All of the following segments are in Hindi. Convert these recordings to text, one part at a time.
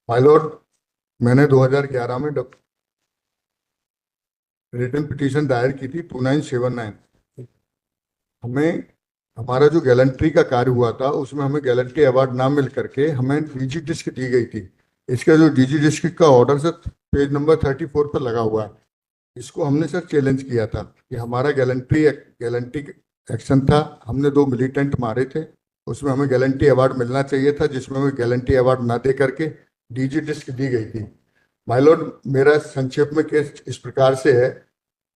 माय लॉर्ड, मैंने 2011 में रिटन पिटीशन दायर की थी 2979। हमें हमारा जो गैलेंट्री का कार्य हुआ था उसमें हमें गैलेंट्री अवार्ड ना मिल करके हमें डीजी डिस्क दी गई थी। इसका जो डीजी डिस्क का ऑर्डर सर पेज नंबर 34 पर लगा हुआ है। इसको हमने सर चैलेंज किया था कि हमारा गैलेंट्री एक्शन था। हमने 2 मिलिटेंट मारे थे, उसमें हमें गैलेंट्री अवार्ड मिलना चाहिए था, जिसमें हमें गैलेंट्री अवार्ड ना दे करके डीजी डिस्क दी गई थी। माय लॉर्ड, मेरा संक्षेप में केस इस प्रकार से है।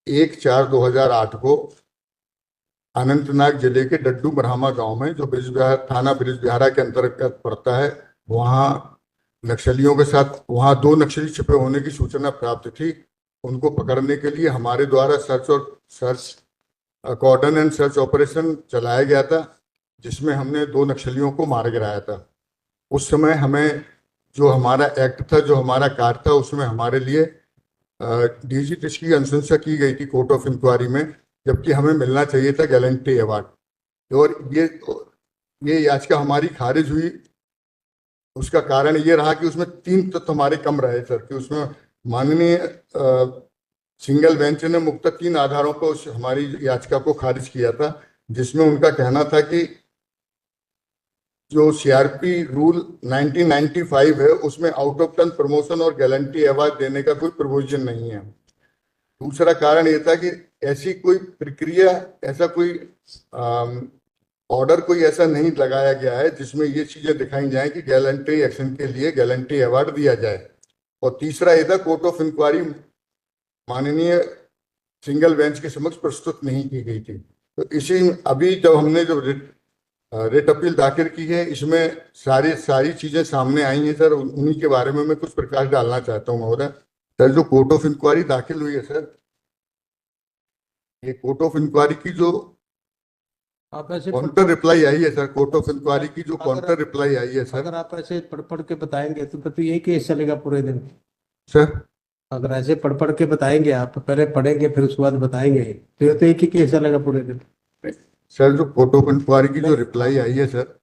1/4/2008 को अनंतनाग जिले के डड्डू ब्रह्मा गांव में, जो थाना ब्रिजबिहारा के अंतर्गत पड़ता है, वहाँ नक्सलियों के साथ वहाँ 2 नक्सली छिपे होने की सूचना प्राप्त थी। उनको पकड़ने के लिए हमारे द्वारा search cordon and search operation चलाया गया था, जिसमें हमने 2 नक्सलियों को मार गिराया था। उस समय हमें जो हमारा एक्ट था, जो हमारा कार्य था, उसमें हमारे लिए डीजी डिस्क की अनुशंसा की गई थी कोर्ट ऑफ इंक्वायरी में, जबकि हमें मिलना चाहिए था गैलेंट्री अवार्ड। और ये याचिका हमारी खारिज हुई। उसका कारण ये रहा कि उसमें 3 तत्व हमारे कम रहे सर, कि उसमें माननीय सिंगल बेंच ने मुख्य 3 आधारों पर हमारी याचिका को खारिज किया था, जिसमें उनका कहना था कि जो सीआरपी रूल 1995 है उसमें आउट ऑफ टर्न प्रमोशन और गैलेंट्री अवार्ड देने का कोई प्रोविजन नहीं है। दूसरा कारण ये था कि ऐसी कोई प्रक्रिया, ऐसा कोई ऑर्डर कोई ऐसा नहीं लगाया गया है जिसमें ये चीजें दिखाई जाए कि गैलेंट्री एक्शन के लिए गैलेंट्री अवार्ड दिया जाए। और तीसरा ये था, कोर्ट ऑफ इंक्वायरी माननीय सिंगल बेंच के समक्ष प्रस्तुत नहीं की गई थी। तो इसी अभी जब हमने जो रिट अपील दाखिल की है, इसमें सारी चीजें सामने आई हैं सर। उन्हीं के बारे में मैं कुछ प्रकाश डालना चाहता हूँ महोदय। सर, जो कोर्ट ऑफ इंक्वायरी दाखिल हुई है सर, ये कोर्ट ऑफ इंक्वायरी की जो आप ऐसे काउंटर रिप्लाई आई है सर, कोर्ट ऑफ इंक्वायरी की जो काउंटर रिप्लाई आई है सर। अगर आप ऐसे पढ़ के बताएंगे तो यही केस चलेगा पूरे दिन। सर, अगर ऐसे पढ़ के बताएंगे, आप पहले पढ़ेंगे फिर उसके बाद बताएंगे, फिर तो एक ही केस चलेगा पूरे दिन। सर, जो कोर्ट ऑफ इंक्वायरी की जो रिप्लाई आई है सर,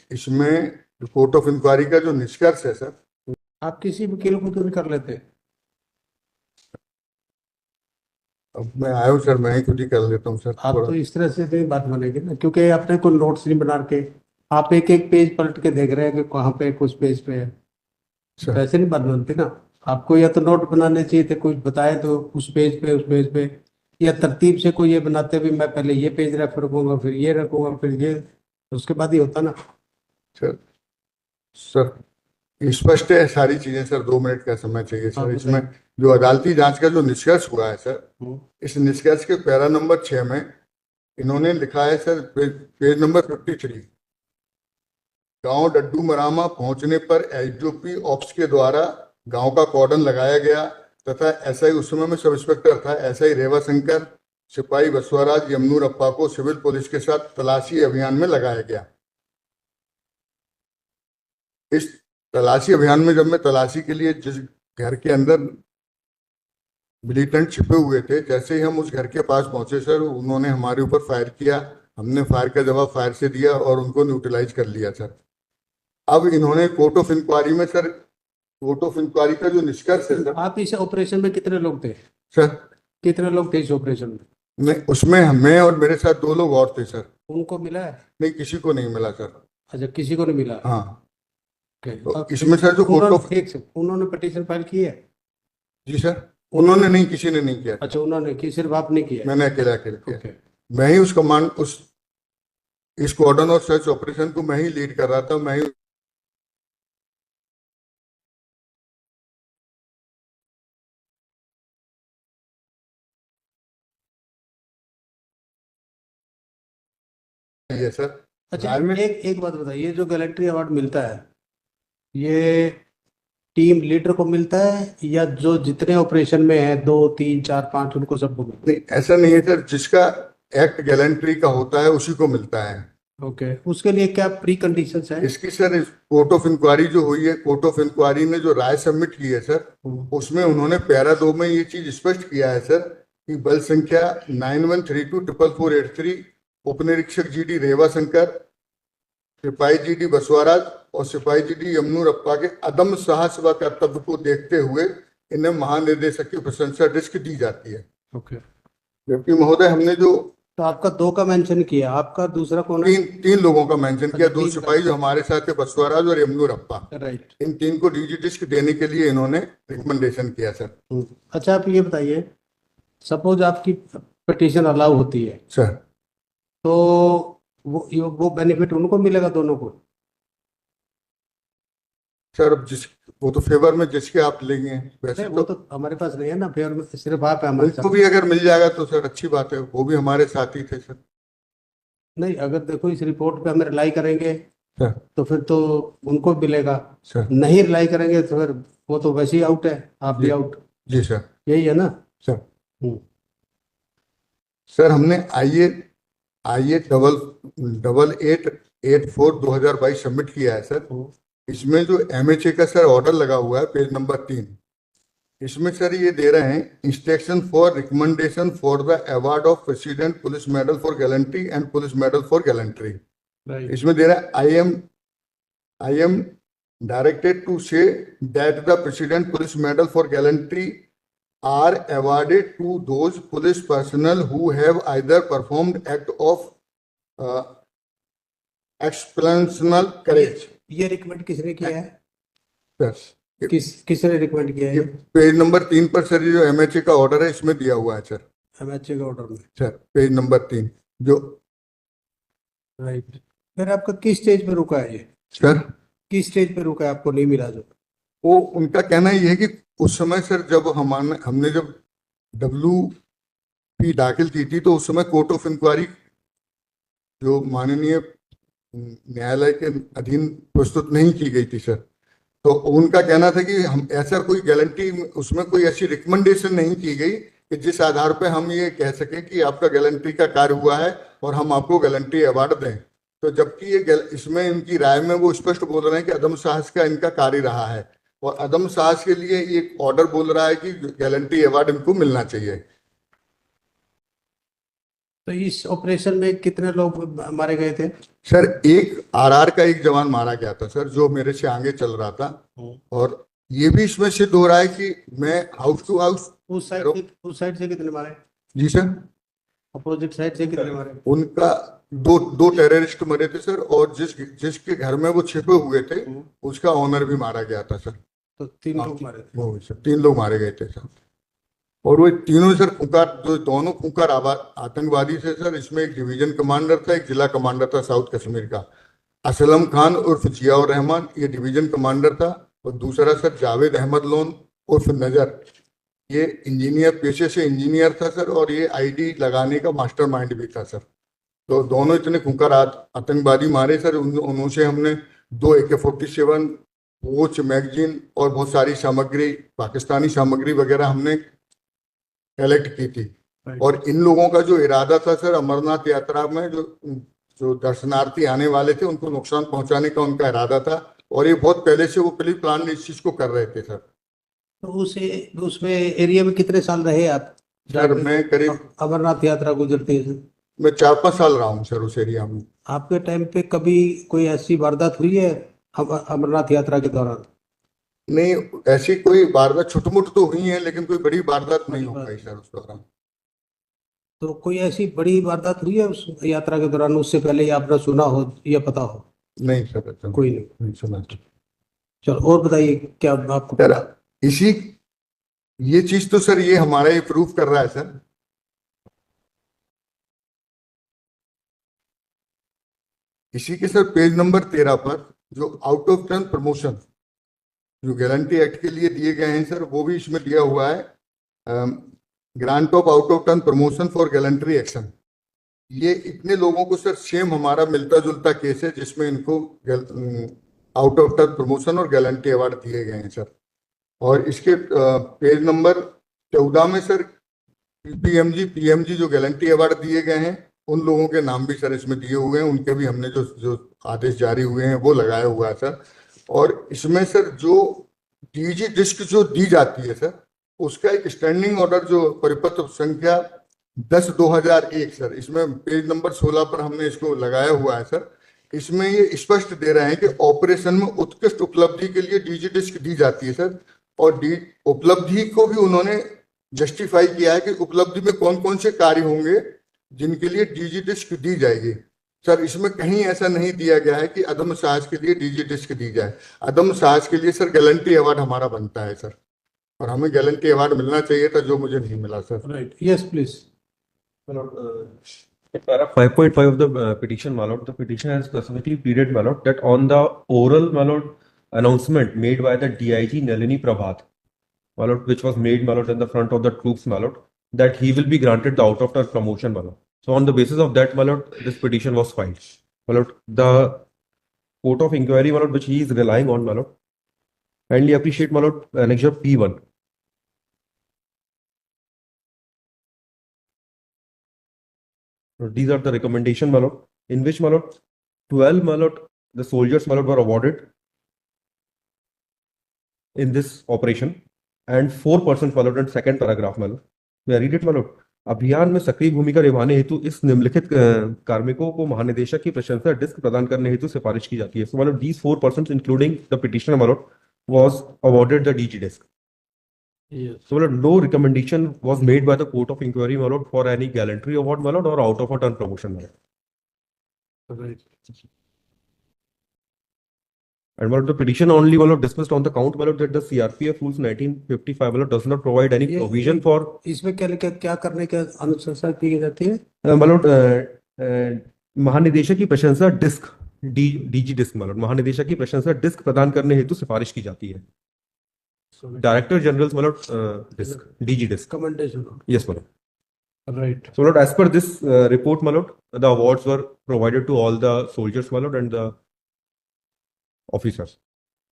इसमें जो कोर्ट ऑफ इंक्वायरी का जो निष्कर्ष है सर, आप किसी वकील को तो भी कर लेते। अब मैं आया हूँ सर, मैं ही खुद ही कर लेता हूँ सर आप थोड़ा। तो इस तरह से नहीं बात बनेगी ना, क्योंकि आपने कोई नोट्स नहीं बना के आप एक एक पेज पलट के देख रहे हैं कि कहाँ पे कुछ पेज पे है। तो सर, ऐसे नहीं बात बनती ना। आपको या तो नोट बनाने चाहिए थे, कुछ बताए तो उस पेज पे, या तरतीब से कोई ये बनाते भी मैं पहले ये पेज रेफर रखूंगा, फिर ये रखूंगा, फिर ये, उसके बाद ही होता ना। सर, सर स्पष्ट है सारी चीजें सर। 2 मिनट का समय चाहिए हाँ, सर। इसमें जो अदालती जांच का जो निष्कर्ष हुआ है सर, इस निष्कर्ष के पैरा नंबर 6 में इन्होंने लिखा है सर, पेज नंबर 53, गांव डड्डू मरामा पहुंचने पर एसडीओपी ऑप्स के द्वारा गांव का कॉर्डन लगाया गया तथा एसआई, उस समय में सब इंस्पेक्टर था, एसआई रेवाशंकर, सिपाही बसवराज, यमनूर अप्पा को सिविल पुलिस के साथ तलाशी अभियान में लगाया गया। इस तलाशी अभियान में जब मैं तलाशी के लिए जिस घर के अंदर मिलिटेंट छिपे हुए थे, जैसे ही हम उस घर के पास पहुंचे सर, उन्होंने हमारे ऊपर फायर किया। हमने फायर का जवाब फायर से दिया और उनको न्यूट्रलाइज कर लिया सर। अब इन्होंने कोर्ट ऑफ इंक्वायरी में सर, कोर्ट ऑफ इंक्वायरी का जो निष्कर्ष है सर, आप इस ऑपरेशन में कितने लोग थे? सर कितने लोग थे इस ऑपरेशन में? नहीं, उसमें मैं और मेरे साथ 2 लोग और थे सर। उनको मिला है? नहीं, किसी को नहीं मिला सर। अच्छा, किसी को नहीं मिला। हाँ, Okay. तो अब इसमें सर जो कोर्ट ऑफ, एक से उन्होंने पिटीशन फाइल की है? जी सर, उन्होंने नहीं, किसी ने नहीं किया। अच्छा, उन्होंने की, सिर्फ आपने किया? मैंने अकेले अकेले किया। Okay. मैं ही उस कमांड, इस कॉर्डन और सर्च ऑपरेशन को मैं ही लीड कर रहा था। मैं ही ये सर। अच्छा, राय में एक बात बताइए, ये जो गैलेंट्री अवार्ड मिलता है, ये टीम लीडर को मिलता है या जो जितने ऑपरेशन में है 2 3 4 5 उनको सबको मिलता नहीं, ऐसा नहीं है सर। जिसका एक्ट गैलेंट्री का होता है उसी को मिलता है। है? ओके, उसके लिए क्या प्री कंडीशंस है? इसकी सर कोर्ट ऑफ इंक्वायरी जो हुई है, कोर्ट ऑफ इंक्वायरी ने जो राय सबमिट की है सर, उसमें उन्होंने पैरा 2 में ये चीज स्पष्ट किया है सर कि बल संख्या 91324483 उपनिरीक्षक जीडी रेवाशंकर सिपाही जी डी बसवराज और सिपाही जी डी यमुनूरप्पा के अदम्य साहस व कर्तव्य को देखते हुए इन्हें महानिदेशक की प्रशंसा डिस्क दी जाती है। ओके। जबकि महोदय हमने जो तो आपका 2 का मेंशन किया, आपका दूसरा कौन है? तीन लोगों का मेंशन किया, अच्छा, 2 तीन सिपाही का। जो हमारे साथ थे, बसवराज और यमुनूरप्पा। राइट। इन 3 को डीजी डिस्क देने के लिए इन्होंने रिकमेंडेशन किया सर। अच्छा, आप ये बताइए, सपोज आपकी पिटीशन अलाउ होती है सर तो वो बेनिफिट उनको मिलेगा, दोनों को? सर अब वो तो फेवर में जिसके आप लेंगे, वैसे नहीं, वो तो तो हमारे पास नहीं है ना, फेवर में सिर्फ आप है हमारे उनको साथ। भी अगर मिल जाएगा तो सर अच्छी बात है, वो भी हमारे साथ ही थे सर। नहीं, अगर देखो इस रिपोर्ट पे हम रिलाई करेंगे सर तो फिर तो उनको मिलेगा, सर नहीं रिलाई करेंगे तो फिर वो तो वैसे ही आउट है, आप भी जी आउट। जी सर। यही है ना? सर हम्म। सर हमने आईए आईए डबल 884/2022 सबमिट किया है सर। इसमें जो एमएचए का सर ऑर्डर लगा हुआ है पेज नंबर 3, इसमें सर ये दे रहे हैं instruction for recommendation for the award of president police medal for gallantry and police medal for gallantry. Right. इसमें दे रहा है I am directed to say that the president police medal for gallantry are awarded to those police personnel who have either performed act of exceptional courage। ये रिकमेंड किसने किया है? Yes। किसने रिकमेंड किया ये है? पेज नंबर 3 पर सर ये जो एमएचए का ऑर्डर है इसमें दिया हुआ है सर। एमएचए के ऑर्डर में। सर पेज नंबर 3 जो। राइट। फिर आपका किस स्टेज पे रुका है ये? सर किस स्टेज पे रुका है, आपको नहीं मिला जो? वो उनका कहना ये है कि उस समय सर जब हमने जब WP दाखिल की थी तो उस समय कोर्ट ऑफ इंक्वायरी जो माननीय न्यायालय के अधीन प्रस्तुत नहीं की गई थी सर। तो उनका कहना था कि हम ऐसा कोई गारंटी, उसमें कोई ऐसी रिकमेंडेशन नहीं की गई कि जिस आधार पे हम ये कह सकें कि आपका गारंटी का कार्य हुआ है और हम आपको गारंटी अवार्ड दें। तो जबकि ये इसमें इनकी राय में वो स्पष्ट बोल रहे हैं कि अदम साहस का इनका कार्य रहा है और अदम साहस के लिए एक ऑर्डर बोल रहा है कि गारंटी अवार्ड इनको मिलना चाहिए। तो इस ऑपरेशन में कितने लोग मारे गए थे? सर एक आरआर का एक जवान मारा गया था सर, जो मेरे से आगे चल रहा था। और ये भी इसमें सिद्ध हो रहा है कि मैं हाउस टू हाउस। उस साइड से कितने मारे? जी सर। अपोजिट साइड से कितने मारे? उनका दो टेररिस्ट मरे थे सर, और जिसके घर में वो छिपे हुए थे उसका ऑनर भी मारा गया था सर। तो 3 लोग मारे थे। वो सर 3 लोग मारे गए थे सर। और वो तीनों सर दोनों खुंखार आतंकवादी थे सर। इसमें एक डिवीजन कमांडर था, एक जिला कमांडर था साउथ कश्मीर का, असलम खान उर्फ जियाउर रहमान, ये डिवीजन कमांडर था। और दूसरा सर जावेद अहमद लोन उर्फ नजर, ये इंजीनियर, पेशे से इंजीनियर था सर, और ये आईडी लगाने का मास्टरमाइंड भी था सर। तो दोनों इतने खुंखार आतंकवादी मारे सर। उनसे हमने 2 AK-47, वॉच, मैगजीन और बहुत सारी सामग्री, पाकिस्तानी सामग्री वगैरह हमने कलेक्ट की थी। और इन लोगों का जो इरादा था सर, अमरनाथ यात्रा में जो दर्शनार्थी आने वाले थे उनको नुकसान पहुंचाने का उनका इरादा था, और ये बहुत पहले से वो प्री प्लान इस चीज को कर रहे थे सर। तो उसमें एरिया में कितने साल रहे आप? सर मैं करीब अमरनाथ यात्रा गुजरती है सर। मैं 4-5 साल रहा हूँ सर उस एरिया में। आपके टाइम पे कभी कोई ऐसी वारदात हुई है अमरनाथ यात्रा के दौरान? नहीं, ऐसी कोई वारदात छोटी मोटी तो हुई है, लेकिन कोई बड़ी वारदात नहीं हो पाई सर उस दौरान। तो कोई ऐसी बड़ी वारदात हुई है उस यात्रा के दौरान, उससे पहले ही आपने सुना हो या पता हो? नहीं सर, ऐसा कोई नहीं सुना। चलो और बताइए, क्या आपको सर इसी ये चीज तो सर ये हमारा ये प्रूफ कर रहा है सर। इसी के सर पेज नंबर 13 पर जो आउट ऑफ टर्न प्रमोशन जो गारंटी एक्ट के लिए दिए गए हैं सर, वो भी इसमें दिया हुआ है। Grant of out of turn promotion for gallantry action. ये इतने लोगों को सर सेम हमारा मिलता जुलता केस है जिसमें इनको आउट ऑफ टर्न प्रमोशन और गैलेंट्री अवार्ड दिए गए हैं सर। और इसके पेज नंबर 14 में सर PMG जो गैलेंट्री अवार्ड दिए गए हैं उन लोगों के नाम भी सर इसमें दिए हुए हैं। उनके भी हमने जो आदेश जारी हुए हैं वो लगाया हुआ है सर। और इसमें सर जो डीजी डिस्क जो दी जाती है सर, उसका एक स्टैंडिंग ऑर्डर जो परिपत्र संख्या 10/2001 सर, इसमें पेज नंबर 16 पर हमने इसको लगाया हुआ है सर इसमें ये स्पष्ट दे रहे हैं कि ऑपरेशन में उत्कृष्ट उपलब्धि के लिए डीजी डिस्क दी जाती है सर। और डी उपलब्धि को भी उन्होंने जस्टिफाई किया है कि उपलब्धि में कौन कौन से कार्य होंगे जिनके लिए डीजी डिस्क दी जाएगी। सर इसमें कहीं ऐसा नहीं दिया गया है कि अदम्य साहस के लिए डीजी डिस्क दी जाए। अदम्य साहस के लिए सर गैलेंट्री अवार्ड हमारा बनता है सर, और हमें गैलेंट्री अवार्ड मिलना चाहिए था, जो मुझे नहीं मिला sir. Right. Yes, please. My lord, para 5.5 of the petition, my lord, the petition has specifically pleaded, my lord, that on the oral, my lord, announcement made by the DIG Nalini Prabhat, my lord, which was made, my lord, in the front of the troops, my lord, that he will be granted the out of turn promotion, my lord. So on the basis of that, my lord, this petition was filed. My lord, the court of inquiry, my lord, which he is relying on, my lord, kindly appreciate, my lord, annexure P1. These are the recommendation, my lord, in which, my lord, 12, my lord, the soldiers, my lord, were awarded in this operation, and 4 persons, my lord, in second paragraph, my lord. May I read it, my lord? अभियान में सक्रिय भूमिका निभाने हेतु इस निम्नलिखित कार्मिकों को महानिदेशक की प्रशंसा डिस्क प्रदान करने हेतु सिफारिश की जाती है. So, मतलब these 4 persons, including the petitioner, my lord, was awarded the DG disc. Yes. So, my lord, no recommendation was made by the court of inquiry, my lord, for any gallantry award, my lord, or out of a turn promotion, my lord. Right. And my lord, the petition only, my lord, dismissed on the count, my lord, that the CRPF rules 1955, my lord, does not provide any ये- provision for, इसमें क्या करने की अनुशंसा की जाती है? my lord, महानिदेशक की प्रशंसा disc DG disc, my lord, महानिदेशक की प्रशंसा डिस्क प्रदान करने हेतु सिफारिश की जाती है. Director General's, my lord, disc, DG disc. Commendation. Yes, my lord. Right. So, my lord, as per this report, my lord, the awards were provided to all the soldiers, my lord, and the officers.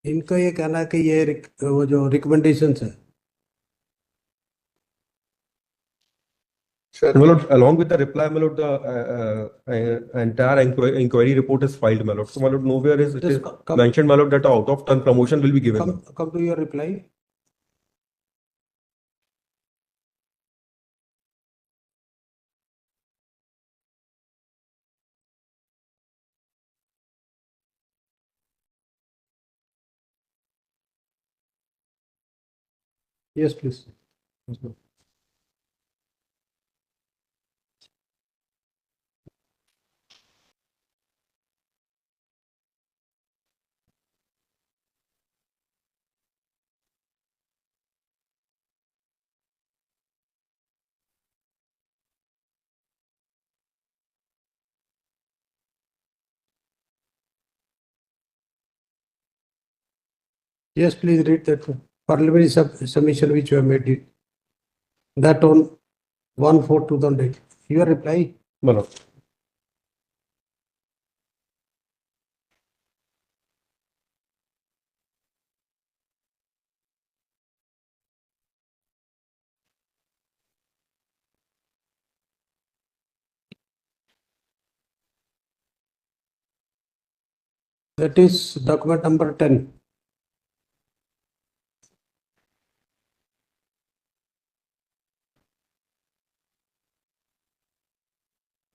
इनका ये कहना है कि ये वो जो रिकमेंडेशंस है, sir And, my lord, along with the reply, my lord, the entire inquiry report is filed, my lord. So, my lord, nowhere is it Just is come- mentioned, my lord, that out of turn promotion will be given. my lord. come to your reply. Yes, please. Yes, please read that parliamentary submission which you have made it. That on 1/4/2008. Your reply. My lord. That is document number 10.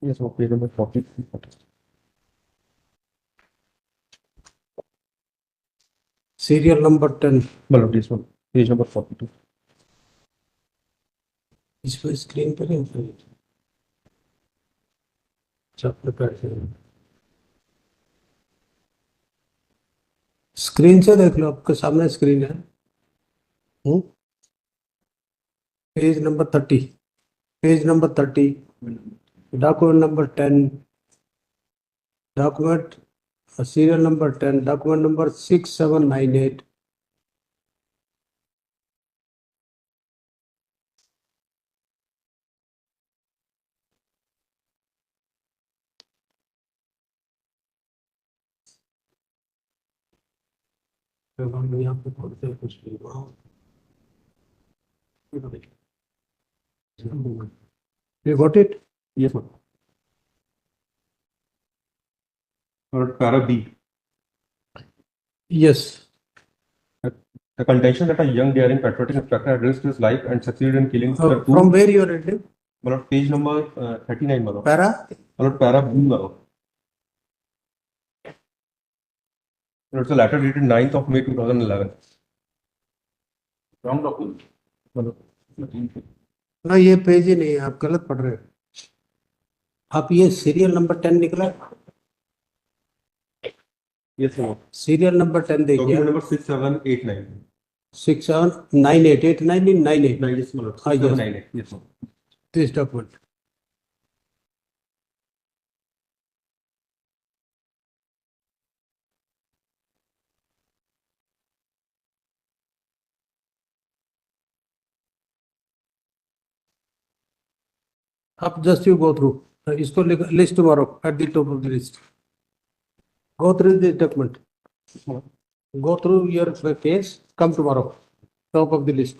Yes, so page number 40. Serial number 10. My lord, this one, page number 42. इस पर स्क्रीन पर है स्क्रीन से देख लो, आपके सामने स्क्रीन है. Page number 30, page number 30, document number 10, document serial number 10, document number 6798. हम यहाँ पे पढ़ते हैं कुछ भी. You got it? Yes, ma'am. Or para B. Yes. The contention that a young daring patriotic inspector had risked his life and succeeded in killing the two. From where you are reading? My lord, page number 39, my lord. Para? My lord, para B, my lord. It's a letter dated 9th of May 2011. Wrong document. ना ये पेज ही नहीं है, आप गलत पढ़ रहे हो। आप ये सीरियल नंबर 10 निकला, Yes, sir. सीरियल नंबर 10 देखिए, Document number 6789. 67988998 No, yes, my lord. Ah, yes. 6798. Yes, sir. This document. Up, just you go through. इसको list tomorrow at the top of the list. Go through this document. Go through your case. Come tomorrow. Top of the list.